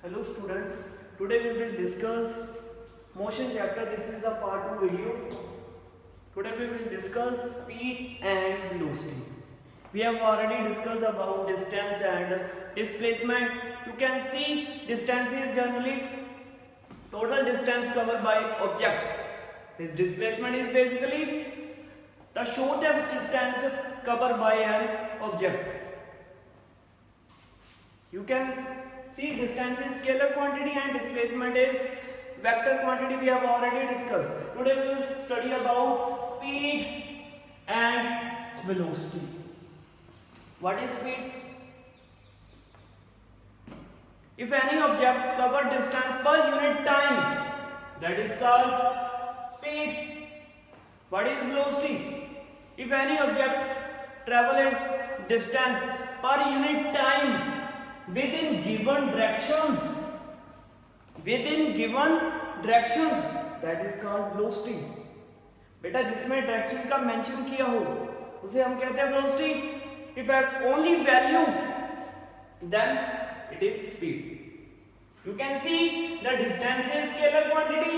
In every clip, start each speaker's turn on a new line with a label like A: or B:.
A: Hello student, today we will discuss motion chapter. This is a part 2 video. Today we will discuss speed and velocity. We have already discussed about distance and displacement. You can see distance is generally total distance covered by object. His displacement is basically the shortest distance covered by an object. You can see distance is scalar quantity and displacement is vector quantity. We have already discussed. Today we will study about speed and velocity. What is speed? If any object cover distance per unit time, that is called speed. What is velocity? If any object travel a distance per unit time within given directions, that is called velocity. बेटा जिसमें direction का mention किया हो उसे हम कहते हैं velocity. If it's only value, then it is speed. You can see the distance is scalar quantity.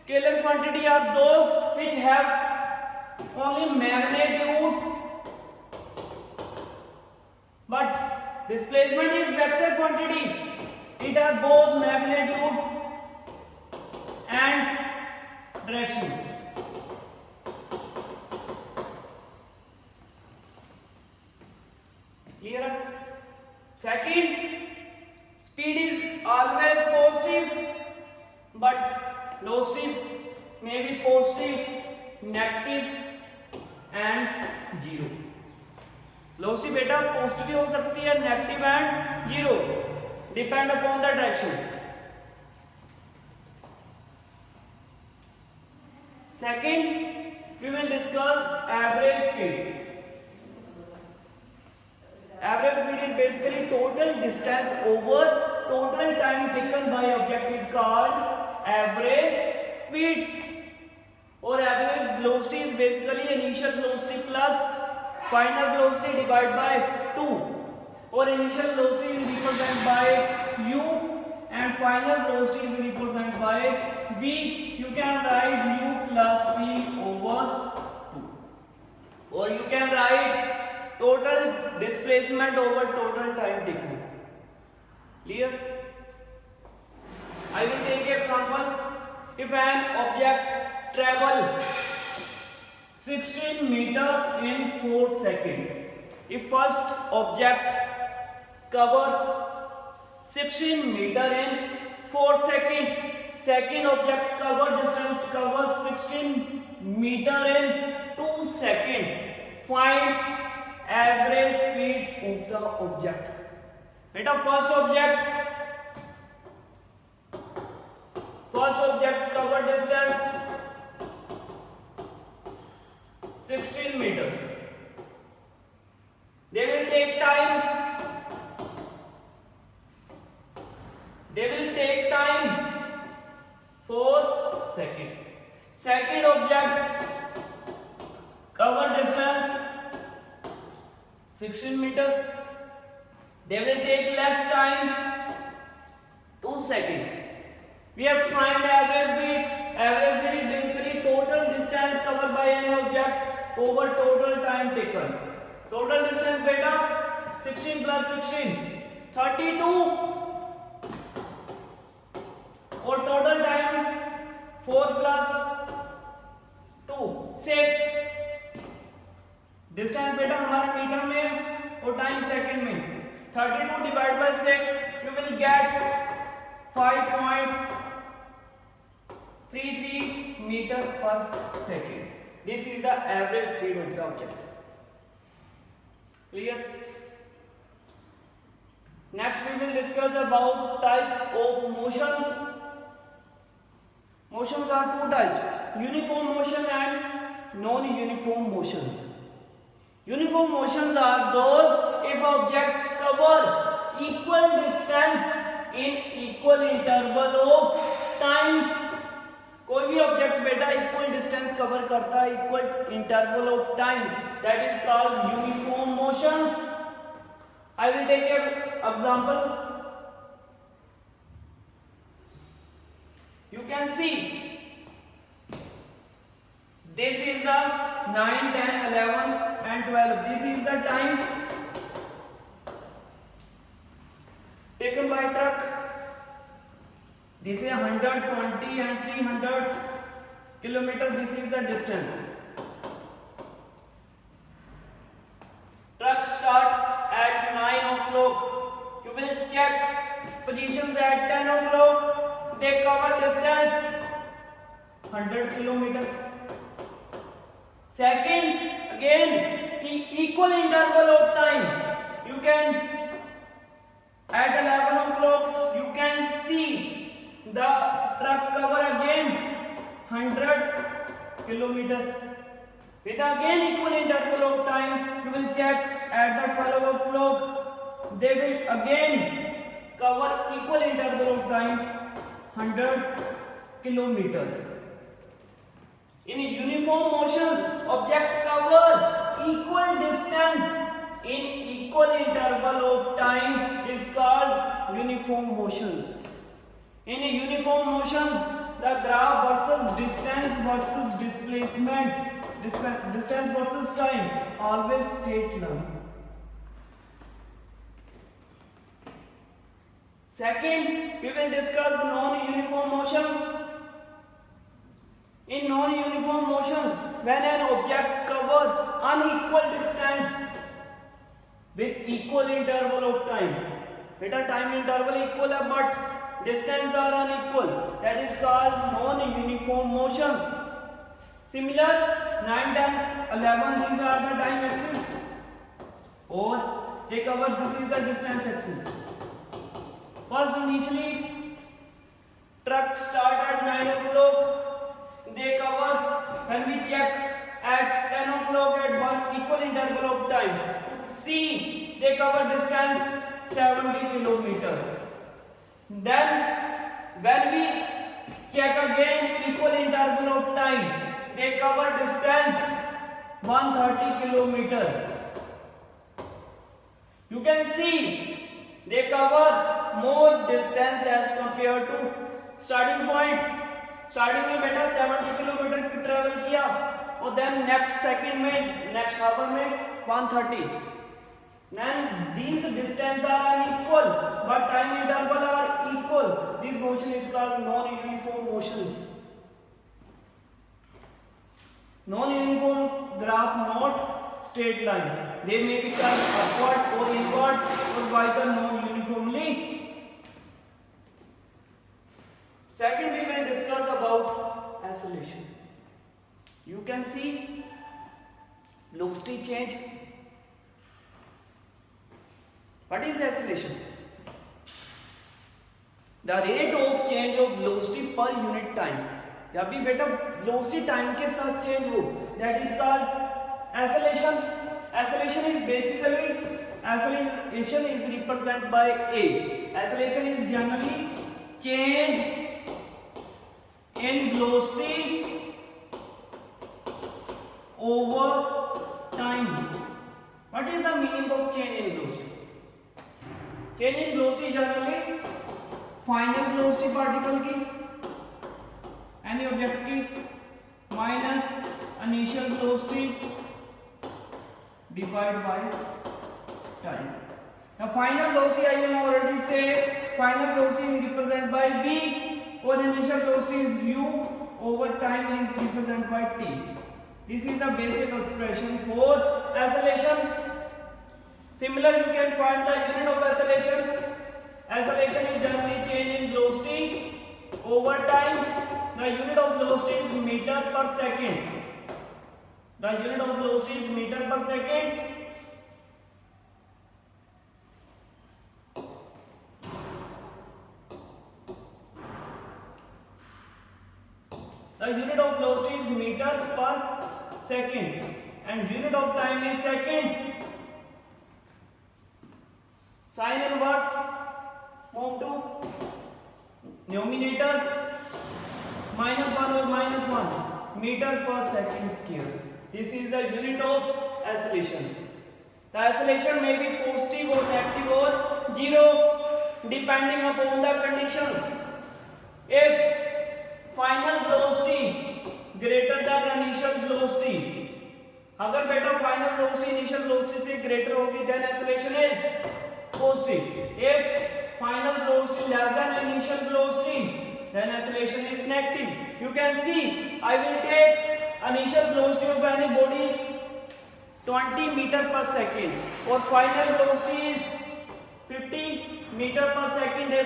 A: Scalar quantity are those which have only magnitude, but displacement is vector quantity. It are both magnitude and directions. Clear? Second, speed is always positive, but velocities may be positive, negative and zero. Velocity बेटा positive भी हो सकती है, negative and zero, depend upon the directions. Second, we will discuss average speed. Average speed is basically total distance over total time taken by object is called average speed. Or average velocity is basically initial velocity plus final velocity divided by 2. Or initial velocity is represented by u and final velocity is represented by v. You can write u plus v over 2. Or you can write total displacement over total time taken. Clear? I will take an example. If an object travel 16 meter in 4 seconds. If first object cover 16 meter in 4 seconds. Second object cover distance cover 16 meter in 2 seconds. Find average speed of the object. Beta first object cover distance 16 meter. They will take time 4 seconds. Second object cover distance 16 meter. They will take less time, 2 seconds. We have to find average speed. Average speed is basically total distance covered by an object over total time taken. Total distance beta 16 plus 16, 32. Or total time 4 plus 2, 6. Distance बेटा हमारे metre में और time second में. 32 divide by 6 you will get 5.33 metre per second. This is the average speed of the object. Clear? Next we will discuss about types of motion. Motions are two types, uniform motion and non uniform motions. Uniform motions are those if object cover equal distance in equal interval of time. कोई भी object बेटा equal distance cover करता है equal interval of time, that is called uniform motions. I will take an example. can see this is the 9, 10, 11 and 12. This is the time taken by truck. This is 120 and 300 kilometer. This is the distance. Truck start at 9 o'clock. You will check positions at 10 o'clock. They cover distance 100 kilometer. Second, again equal interval of time. You can at 11 o'clock you can see the truck cover again 100 kilometer. With again equal interval of time, you will check at the 12 o'clock. They will again cover equal interval of time 100 kilometer. In uniform motion, object cover equal distance in equal interval of time is called uniform motions. In uniform motions, the graph versus distance versus displacement, distance versus time, always straight line. Second, we will discuss non-uniform motions. In non-uniform motions, when an object covers unequal distance with equal interval of time, beta time interval equal है but distance are unequal, that is called non-uniform motions. Similar, 9, 10, 11, these are the time axis, or they cover, this is the distance axis. First, initially, truck start at 9 o'clock. They cover, when we check at 10 o'clock at one equal interval of time. See, they cover distance 70 kilometers. Then, when we check again equal interval of time, they cover distance 130 kilometers. You can see they cover more distance as compared to starting point. Starting में बेटा 70 kilometre travel किया और then next second में next our में 130. Then these distance are unequal but time interval are equal. This motion is called non-uniform motions. Non-uniform graph not straight line. They may be curved upward or inward or vital non-uniformly. Second, we will discuss about acceleration. You can see velocity change. What is acceleration? The rate of change of velocity per unit time. जब भी बेटा velocity time के साथ change हो, that is called acceleration. Acceleration is basically, acceleration is represented by A. Acceleration is generally change in velocity over time. What is the meaning of change in velocity? Change in velocity generally final velocity particle की, any object की, minus initial velocity divided by time. Now final velocity I am already say final velocity is represented by v. और initial velocity is u over time is represented by t. This is the basic expression for acceleration. Similar, you can find the unit of acceleration. Acceleration is generally change in velocity over time. The unit of velocity is meter per second. The unit of velocity is meter per second. The unit of velocity is meter per second and unit of time is second. Sign inverse, move to numerator, -1 or -1 meter per second square. This is the unit of acceleration. The acceleration may be positive or negative or zero depending upon the conditions. If final velocity greater than initial velocity. अगर बेटा final velocity initial velocity से greater होगी then acceleration is positive. If final velocity less than initial velocity then acceleration is negative. You can see I will take initial velocity of any body 20 meter per second और final velocity is 50 meter per second.